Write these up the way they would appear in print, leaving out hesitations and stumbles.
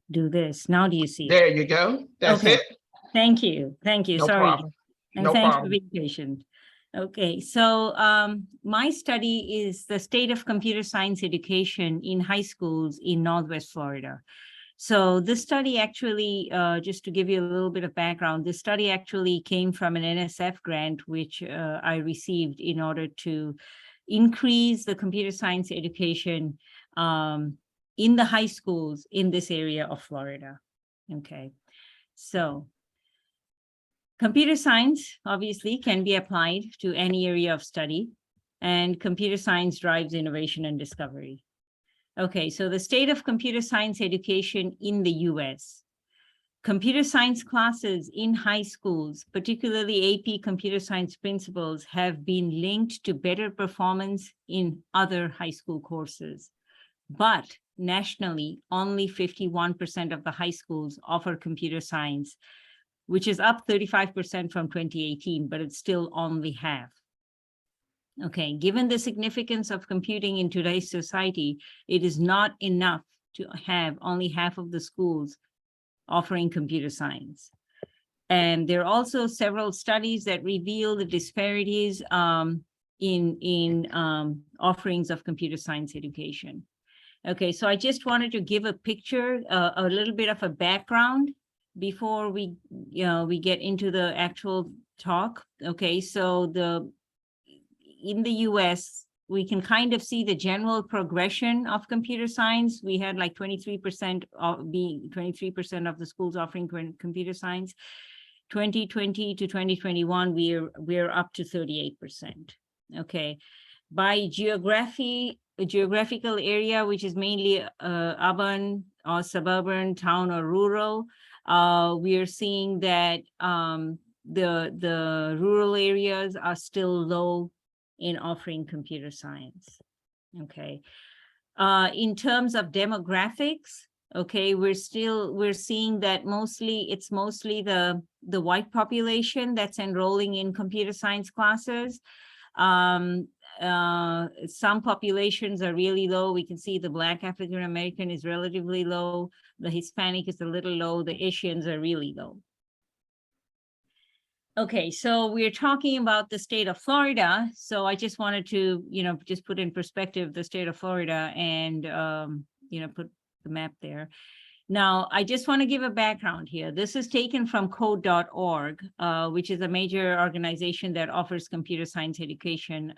do this. Now do you see it? There you go. That's Okay. it. Thank you. Thank you. No Sorry. problem. And No thanks for problem. being patient. Okay, so my study is the state of computer science education in high schools in Northwest Florida. So this study actually, just to give you a little bit of background, this study actually came from an NSF grant, which I received in order to increase the computer science education in the high schools in this area of Florida. Okay, so computer science obviously can be applied to any area of study, and computer science drives innovation and discovery. Okay, so the state of computer science education in the US. Computer science classes in high schools, particularly AP computer science principles, have been linked to better performance in other high school courses. But nationally, only 51% of the high schools offer computer science, which is up 35% from 2018, but it's still only half. Okay, given the significance of computing in today's society, it is not enough to have only half of the schools offering computer science. And there are also several studies that reveal the disparities in offerings of computer science education. Okay, so I just wanted to give a picture, a little bit of a background before we get into the actual talk. Okay, so in the US, we can kind of see the general progression of computer science. We had like 23% of the schools offering computer science. 2020 to 2021, we're up to 38%. Okay, by geographical area, which is mainly urban or suburban, town or rural, we are seeing that the rural areas are still low in offering computer science. Okay, in terms of demographics, okay, we're seeing that it's mostly the white population that's enrolling in computer science classes. Some populations are really low. We can see the Black African American is relatively low. The Hispanic is a little low. The Asians are really low. Okay, so we're talking about the state of Florida. So I just wanted to, just put in perspective the state of Florida and, put the map there. Now, I just want to give a background here. This is taken from code.org, which is a major organization that offers computer science education,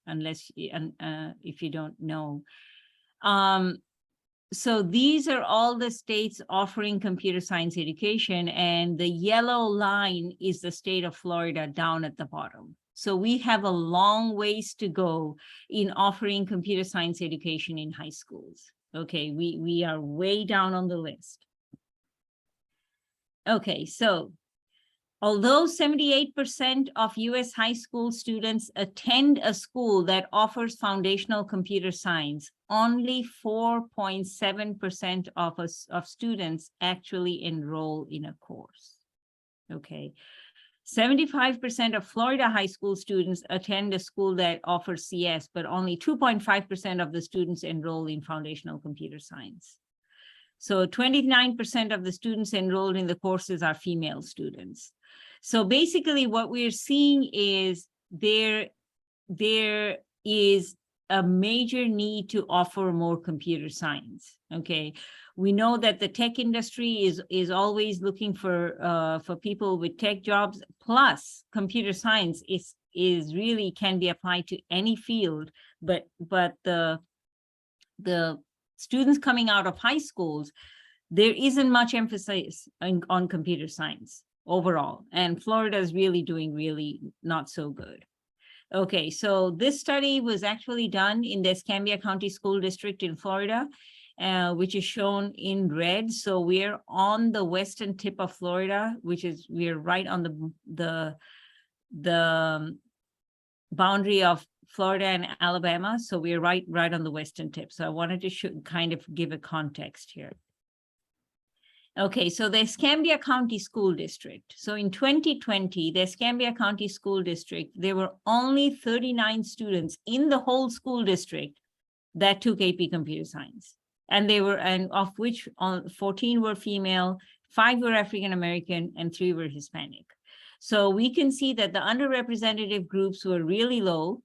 if you don't know. So these are all the states offering computer science education, and the yellow line is the state of Florida down at the bottom. So we have a long ways to go in offering computer science education in high schools. Okay, we are way down on the list. Okay, so although 78% of US high school students attend a school that offers foundational computer science, only 4.7% of students actually enroll in a course. Okay, 75% of Florida high school students attend a school that offers CS, but only 2.5% of the students enroll in foundational computer science. So 29% of the students enrolled in the courses are female students. So basically what we're seeing is there is a major need to offer more computer science. Okay, we know that the tech industry is always looking for people with tech jobs. Plus, computer science is really can be applied to any field. But the students coming out of high schools, there isn't much emphasis on computer science overall, and Florida is really doing not so good. Okay, so this study was actually done in the Escambia County School District in Florida, which is shown in red. So we're on the western tip of Florida, we're right on the boundary of Florida and Alabama. So we're right on the western tip. So I wanted to kind of give a context here. Okay, so the Escambia County School District. So in 2020, the Escambia County School District, there were only 39 students in the whole school district that took AP Computer Science. And of which 14 were female, 5 were African American, and 3 were Hispanic. So we can see that the underrepresented groups were really low,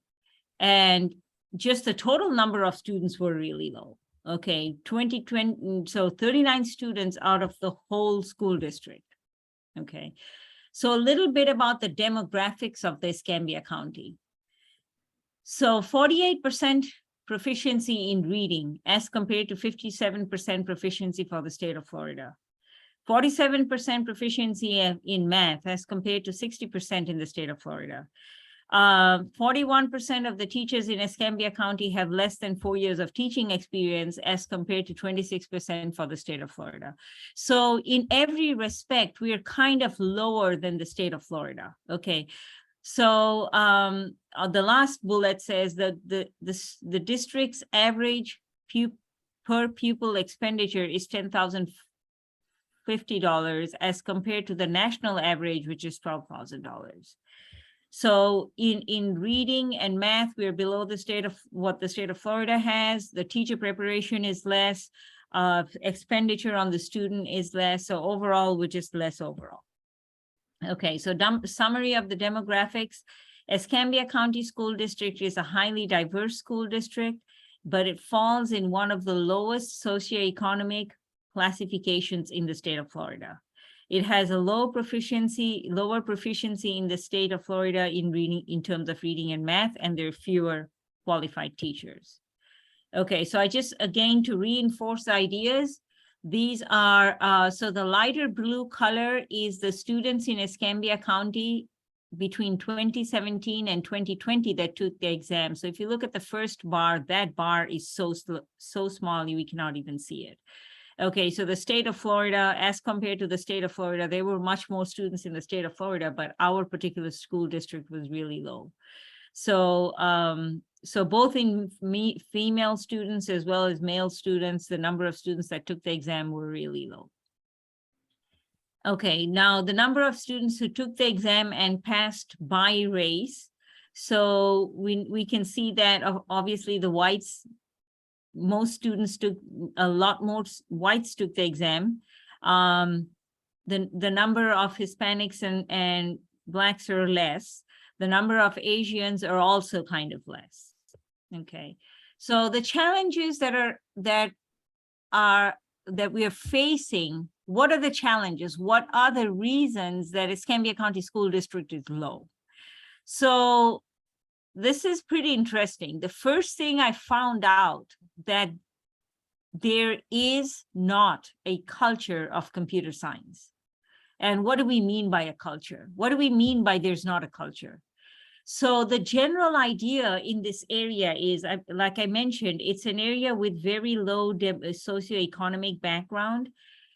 and just the total number of students were really low. Okay, 2020, so 39 students out of the whole school district. Okay, so a little bit about the demographics of the Escambia County. So 48% proficiency in reading as compared to 57% proficiency for the state of Florida. 47% proficiency in math as compared to 60% in the state of Florida. 41% of the teachers in Escambia County have less than 4 years of teaching experience as compared to 26% for the state of Florida. So in every respect, we are kind of lower than the state of Florida. Okay. So the last bullet says that the district's average per pupil expenditure is $10,050 as compared to the national average, which is $12,000. So in reading and math, we're below the state of what the state of Florida has. The teacher preparation is less, expenditure on the student is less. So overall, we're just less overall. Okay, so summary of the demographics. Escambia County School District is a highly diverse school district, but it falls in one of the lowest socioeconomic classifications in the state of Florida. It has a lower proficiency in the state of Florida in reading, in terms of reading and math, and there are fewer qualified teachers. Okay, so I just, again, to reinforce the ideas, these are, so the lighter blue color is the students in Escambia County between 2017 and 2020 that took the exam. So if you look at the first bar, that bar is so small, we cannot even see it. Okay, so the state of Florida, as compared to the state of Florida, there were much more students in the state of Florida, but our particular school district was really low. So, so both in female students as well as male students, the number of students that took the exam were really low. Okay, now the number of students who took the exam and passed by race. So we can see that obviously the whites, most students took, a lot more whites took the exam. The number of Hispanics and Blacks are less. The number of Asians are also kind of less. Okay, so the challenges that we are facing, what are the challenges? What are the reasons that Escambia County School District is low? So this is pretty interesting. The first thing I found out that there is not a culture of computer science. And what do we mean by a culture? What do we mean by there's not a culture? So the general idea in this area is, like I mentioned, it's an area with very low socioeconomic background.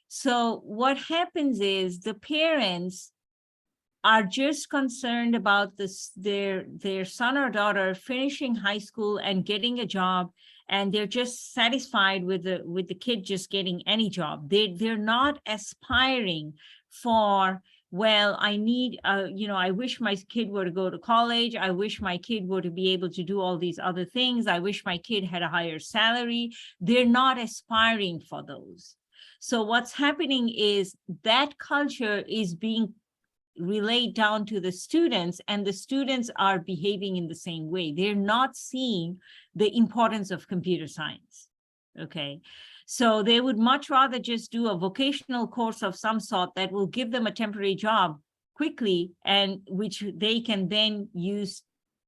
So what happens is the parents are just concerned about their son or daughter finishing high school and getting a job, and they're just satisfied with the kid just getting any job. They're not aspiring for, well, I need, I wish my kid were to go to college. I wish my kid were to be able to do all these other things. I wish my kid had a higher salary. They're not aspiring for those. So what's happening is that culture is being relayed down to the students, and the students are behaving in the same way. They're not seeing the importance of computer science. Okay. So they would much rather just do a vocational course of some sort that will give them a temporary job quickly, and which they can then use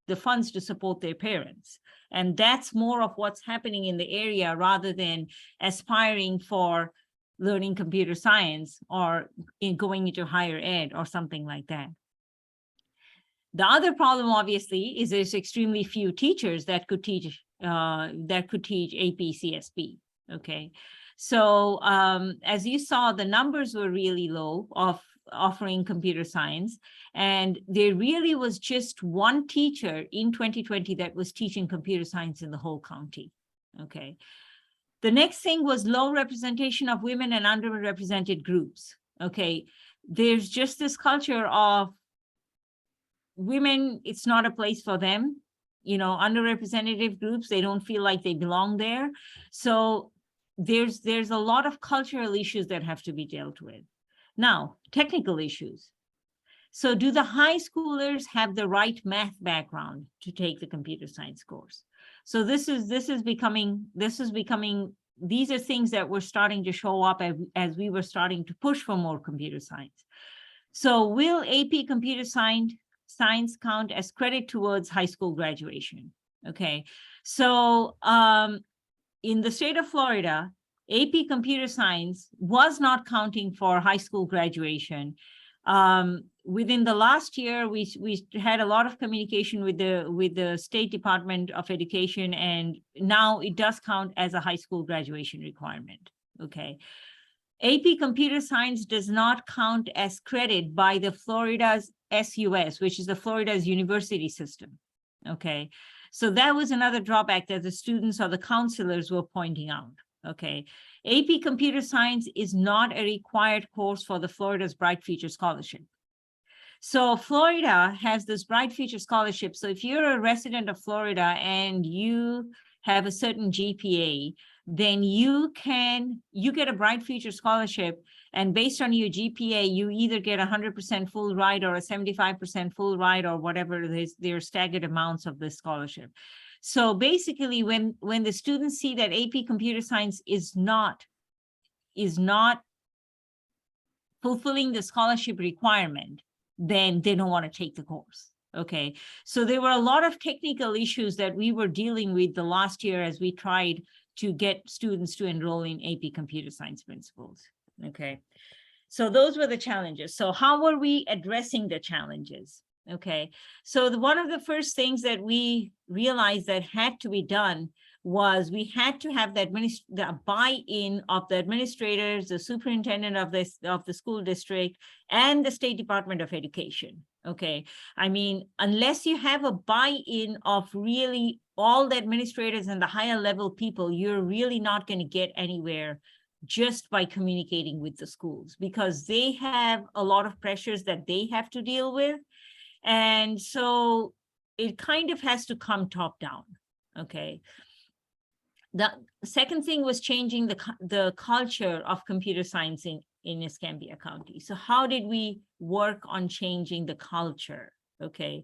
the funds to support their parents. And that's more of what's happening in the area, rather than aspiring for learning computer science or going into higher ed or something like that. The other problem, obviously, is there's extremely few teachers that could teach AP CSP. Okay, so as you saw, the numbers were really low of offering computer science, and there really was just one teacher in 2020 that was teaching computer science in the whole county. Okay. The next thing was low representation of women and underrepresented groups. Okay, there's just this culture of women, it's not a place for them. Underrepresented groups, they don't feel like they belong there. So there's a lot of cultural issues that have to be dealt with. Now, technical issues. So do the high schoolers have the right math background to take the computer science course? So this is becoming, these are things that were starting to show up as we were starting to push for more computer science. So will AP computer science count as credit towards high school graduation? Okay, so in the state of Florida, AP computer science was not counting for high school graduation. Within the last year, we had a lot of communication with the State Department of Education, and now it does count as a high school graduation requirement. Okay. AP computer science does not count as credit by the Florida's SUS, which is the Florida's university system. Okay. So that was another drawback that the students or the counselors were pointing out. Okay. AP computer science is not a required course for the Florida's Bright Future Scholarship. So Florida has this Bright Future Scholarship. So if you're a resident of Florida and you have a certain GPA, then you get a Bright Future Scholarship, and based on your GPA, you either get 100% full ride or a 75% full ride or whatever it is. There are staggered amounts of this scholarship. So basically, when the students see that AP Computer Science is not fulfilling the scholarship requirement, then they don't want to take the course. Okay, so there were a lot of technical issues that we were dealing with the last year as we tried to get students to enroll in AP Computer Science principles. Okay, so those were the challenges. So how were we addressing the challenges? Okay, so one of the first things that we realized that had to be done was we had to have the buy-in of the administrators, the superintendent of the school district, and the State Department of Education. Okay, I mean, unless you have a buy-in of really all the administrators and the higher level people, you're really not going to get anywhere just by communicating with the schools, because they have a lot of pressures that they have to deal with. And so it kind of has to come top down. Okay. The second thing was changing the culture of computer science in Escambia County. So how did we work on changing the culture? Okay.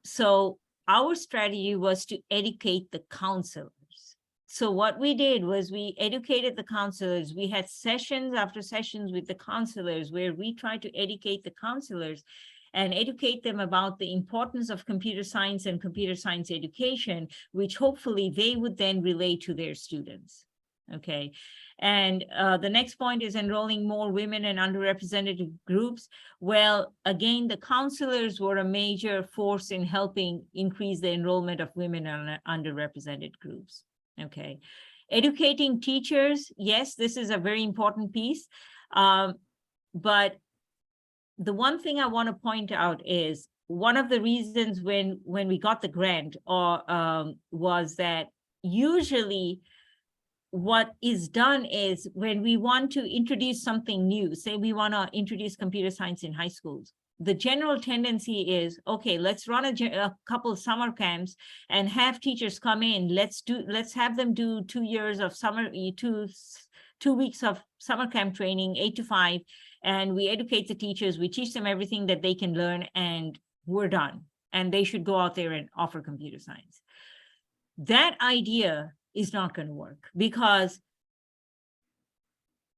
So our strategy was to educate the counselors. So what we did was we educated the counselors. We had sessions after sessions with the counselors where we tried to educate the counselors and educate them about the importance of computer science and computer science education, which hopefully they would then relay to their students. Okay. And the next point is enrolling more women and underrepresented groups. Well, again, the counselors were a major force in helping increase the enrollment of women and underrepresented groups. Okay. Educating teachers, yes, this is a very important piece. But the one thing I want to point out is one of the reasons when we got the grant was that usually what is done is when we want to introduce something new, say we want to introduce computer science in high schools, the general tendency is, okay, let's run a couple of summer camps and have teachers come in. Let's have them do 2 years of summer, 2 weeks of summer camp training, 8 to 5. And we educate the teachers, we teach them everything that they can learn, and we're done. And they should go out there and offer computer science. That idea is not going to work, because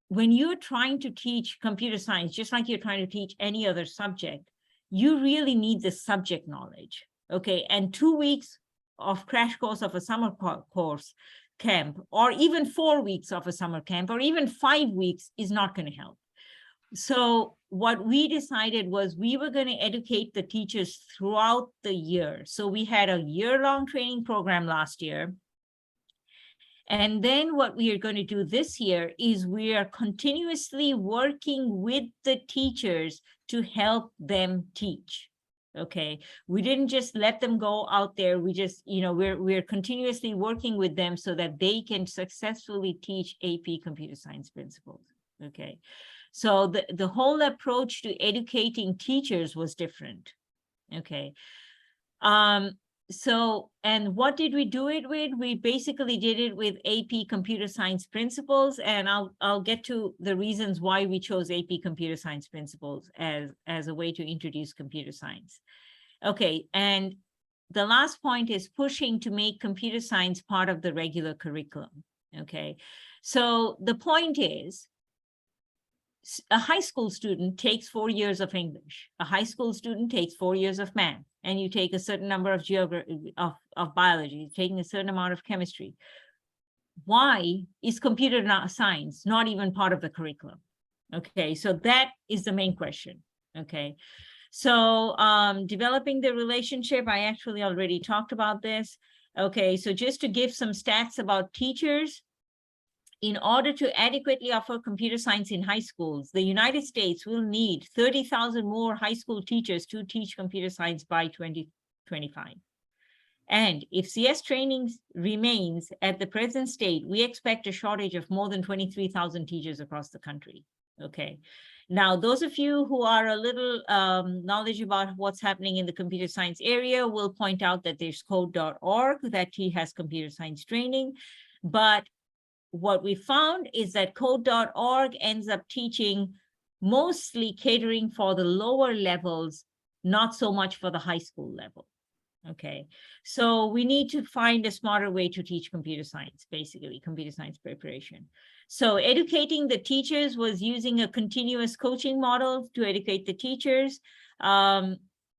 when you're trying to teach computer science, just like you're trying to teach any other subject, you really need the subject knowledge. Okay, and 2 weeks of crash course of a summer course camp, or even 4 weeks of a summer camp, or even 5 weeks is not going to help. So what we decided was we were going to educate the teachers throughout the year. So we had a year-long training program last year. And then what we are going to do this year is we are continuously working with the teachers to help them teach. Okay, we didn't just let them go out there. We just, we're continuously working with them so that they can successfully teach AP computer science principles. Okay. So the whole approach to educating teachers was different. Okay. So, and what did we do it with? We basically did it with AP Computer Science Principles, and I'll get to the reasons why we chose AP Computer Science Principles as a way to introduce computer science. Okay, and the last point is pushing to make computer science part of the regular curriculum. Okay, so the point is, a high school student takes 4 years of English. A high school student takes 4 years of math, and you take a certain number of of biology, taking a certain amount of chemistry. Why is computer science not even part of the curriculum? Okay, so that is the main question. Okay, so developing the relationship, I actually already talked about this. Okay, so just to give some stats about teachers, in order to adequately offer computer science in high schools, the United States will need 30,000 more high school teachers to teach computer science by 2025. And if CS training remains at the present state, we expect a shortage of more than 23,000 teachers across the country. Okay. Now, those of you who are a little knowledgeable about what's happening in the computer science area will point out that there's code.org that has computer science training. But what we found is that code.org ends up teaching mostly catering for the lower levels, not so much for the high school level. Okay, so we need to find a smarter way to teach computer science, basically computer science preparation. So educating the teachers was using a continuous coaching model to educate the teachers.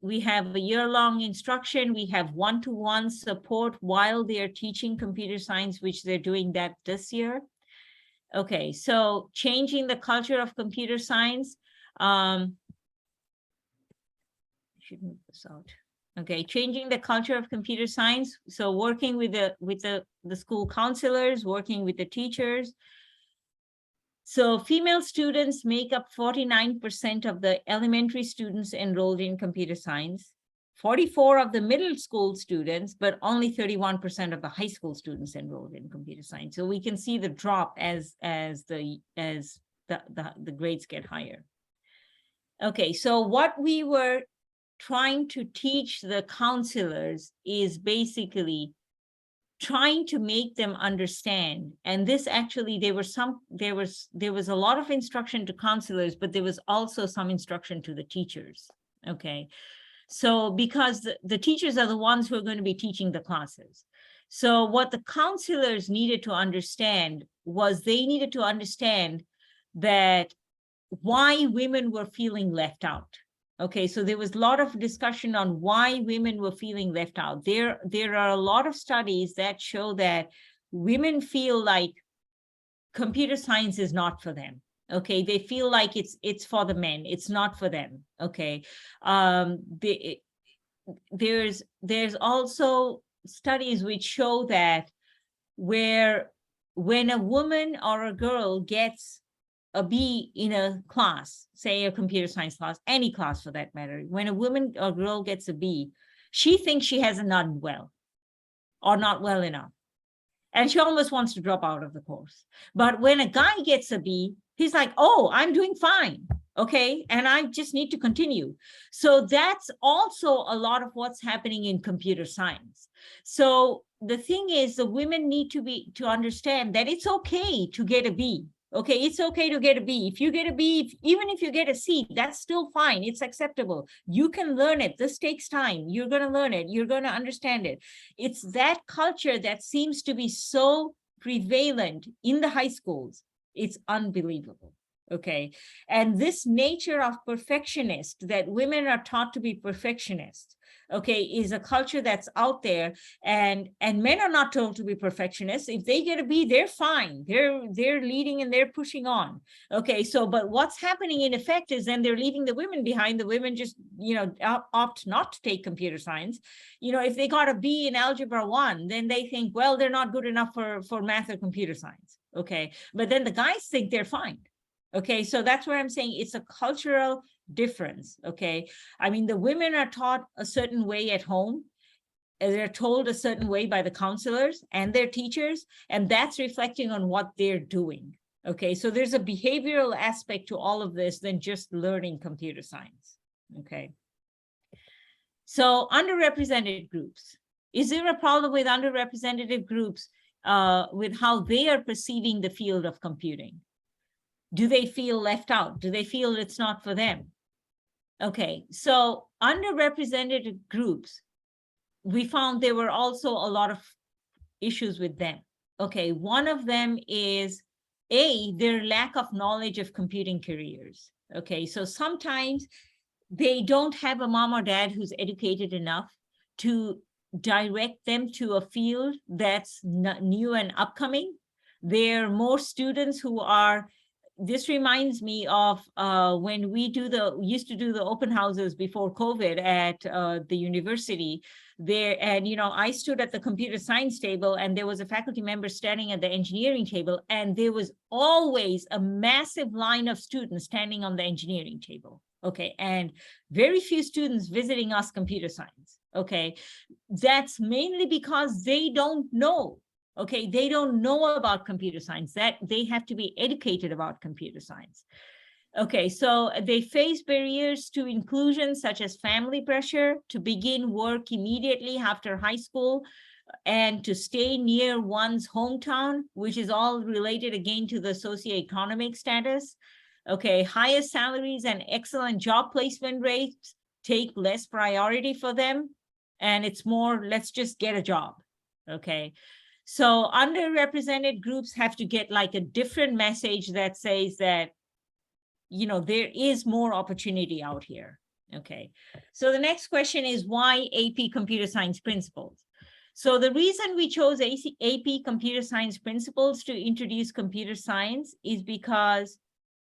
We have a year-long instruction. We have one-to-one support while they are teaching computer science, which they're doing that this year. Okay, so changing the culture of computer science. I should move this out. Okay, changing the culture of computer science. So working with the school counselors, working with the teachers. So female students make up 49% of the elementary students enrolled in computer science, 44 of the middle school students, but only 31% of the high school students enrolled in computer science. So we can see the drop as the grades get higher. Okay, so what we were trying to teach the counselors is basically trying to make them understand. And this actually, there was a lot of instruction to counselors, but there was also some instruction to the teachers. Okay, so because the teachers are the ones who are going to be teaching the classes. So what the counselors needed to understand was they needed to understand that why women were feeling left out. Okay, so there was a lot of discussion on why women were feeling left out. There are a lot of studies that show that women feel like computer science is not for them. Okay, they feel like it's for the men, it's not for them. Okay, there's also studies which show that when a woman or a girl gets a B in a class, say a computer science class, any class for that matter, when a woman or girl gets a B, she thinks she hasn't done well or not well enough. And she almost wants to drop out of the course. But when a guy gets a B, he's like, oh, I'm doing fine. Okay, and I just need to continue. So that's also a lot of what's happening in computer science. So the thing is, the women need to understand that it's okay to get a B. Okay, it's okay to get a B. If you get a B, even if you get a C, that's still fine. It's acceptable. You can learn it. This takes time. You're going to learn it. You're going to understand it. It's that culture that seems to be so prevalent in the high schools. It's unbelievable. Okay, and this nature of perfectionist, that women are taught to be perfectionists, okay, is a culture that's out there, and men are not told to be perfectionists. If they get a B, they're fine. They're leading and they're pushing on. Okay, so but what's happening in effect is then they're leaving the women behind. The women just, opt not to take computer science. If they got a B in algebra 1, then they think, well, they're not good enough for math or computer science. Okay, but then the guys think they're fine. Okay, so that's where I'm saying it's a cultural difference. Okay, I mean, the women are taught a certain way at home, and they're told a certain way by the counselors and their teachers, and that's reflecting on what they're doing. Okay, so there's a behavioral aspect to all of this than just learning computer science. Okay, so underrepresented groups. Is there a problem with underrepresented groups with how they are perceiving the field of computing? Do they feel left out? Do they feel it's not for them? Okay, so underrepresented groups, we found there were also a lot of issues with them. Okay, one of them is their lack of knowledge of computing careers. Okay, so sometimes they don't have a mom or dad who's educated enough to direct them to a field that's new and upcoming. There are more students who are, this reminds me of when we used to do the open houses before COVID at the university there. And, I stood at the computer science table and there was a faculty member standing at the engineering table. And there was always a massive line of students standing on the engineering table. Okay. And very few students visiting us computer science. Okay. That's mainly because they don't know. Okay, they don't know about computer science, that they have to be educated about computer science. Okay, so they face barriers to inclusion, such as family pressure to begin work immediately after high school and to stay near one's hometown, which is all related again to the socioeconomic status. Okay, higher salaries and excellent job placement rates take less priority for them. And it's more, let's just get a job. Okay. So underrepresented groups have to get like a different message that says that, there is more opportunity out here. Okay. So the next question is, why AP Computer Science Principles? So the reason we chose AP Computer Science Principles to introduce computer science is because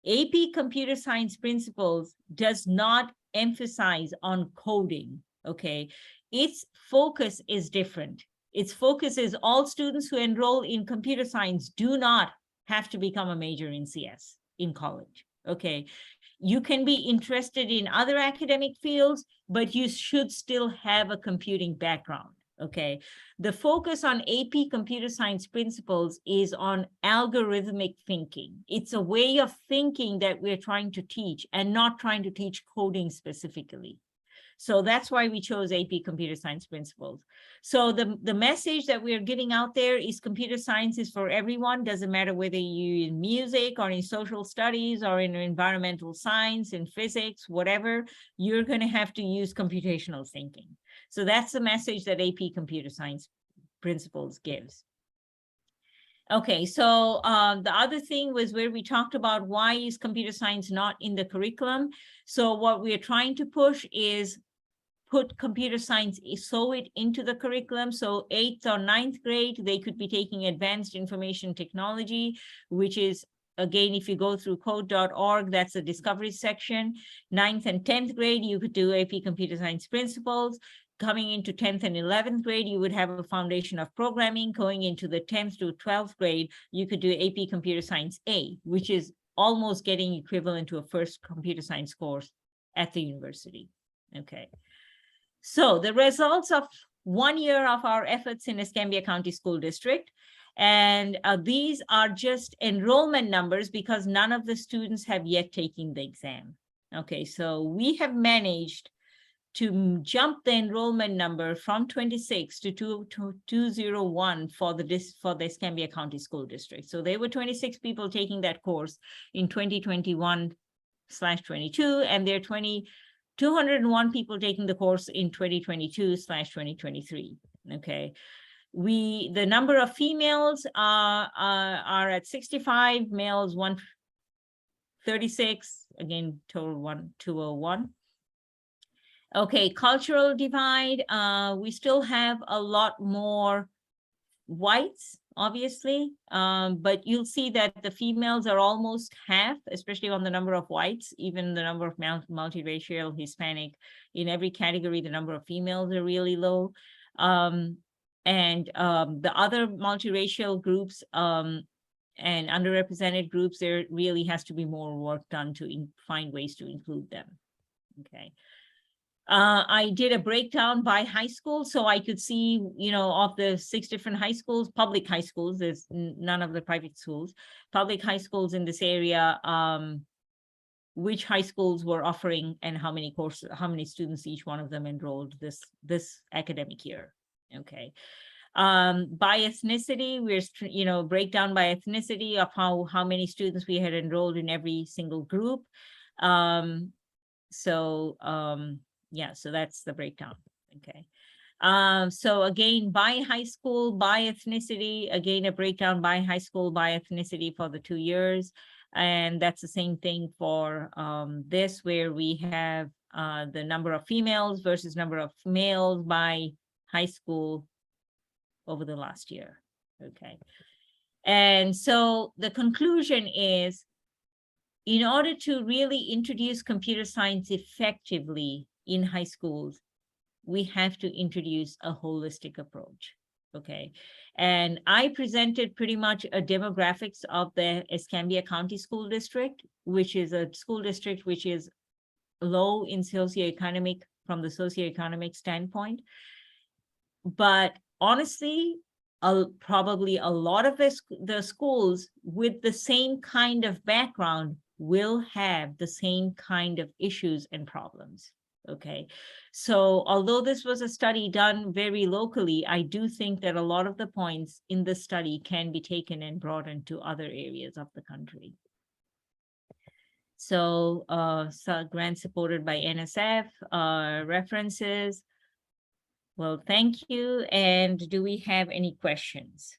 AP Computer Science Principles does not emphasize on coding. Okay. Its focus is different. Its focus is all students who enroll in computer science do not have to become a major in CS in college. Okay. You can be interested in other academic fields, but you should still have a computing background. Okay. The focus on AP Computer Science Principles is on algorithmic thinking. It's a way of thinking that we're trying to teach and not trying to teach coding specifically. So that's why we chose AP Computer Science Principles. So the message that we're giving out there is computer science is for everyone. Doesn't matter whether you're in music or in social studies or in environmental science, in physics, whatever, you're going to have to use computational thinking. So that's the message that AP Computer Science Principles gives. Okay, so the other thing was where we talked about why is computer science not in the curriculum. So what we're trying to push is put computer science, sew it into the curriculum. So 8th or 9th grade, they could be taking advanced information technology, which is, again, if you go through code.org, that's the discovery section. 9th and 10th grade, you could do AP Computer Science Principles. Coming into 10th and 11th grade, you would have a foundation of programming. Going into the 10th to 12th grade, you could do AP Computer Science A, which is almost getting equivalent to a first computer science course at the university. Okay. So the results of 1 year of our efforts in Escambia County School District, and these are just enrollment numbers because none of the students have yet taken the exam. Okay, so we have managed to jump the enrollment number from 26 to 201 for the Escambia County School District. So there were 26 people taking that course in 2021/22, and there are 201 people taking the course in 2022/2023. Okay. The number of females are at 65, males 136, again, total 201. Okay, cultural divide. We still have a lot more whites, obviously, but you'll see that the females are almost half, especially on the number of whites, even the number of multiracial, Hispanic. In every category, the number of females are really low. The other multiracial groups and underrepresented groups, there really has to be more work done to find ways to include them. Okay. I did a breakdown by high school, so I could see, of the 6 different high schools, public high schools, there's none of the private schools, public high schools in this area, which high schools were offering and how many students each one of them enrolled this academic year. Okay. By ethnicity, we're breakdown by ethnicity of how many students we had enrolled in every single group. Yeah, so that's the breakdown. Okay. So again, by high school, by ethnicity, again, a breakdown by high school, by ethnicity for the 2 years. And that's the same thing for this, where we have the number of females versus number of males by high school over the last year. Okay. And so the conclusion is, in order to really introduce computer science effectively in high schools, we have to introduce a holistic approach. Okay. And I presented pretty much a demographics of the Escambia County School District, which is a school district which is low in socioeconomic, from the socioeconomic standpoint. But honestly, probably a lot of the schools with the same kind of background will have the same kind of issues and problems. Okay. So although this was a study done very locally, I do think that a lot of the points in the study can be taken and brought into other areas of the country. So, grant supported by NSF, references. Well, thank you. And do we have any questions?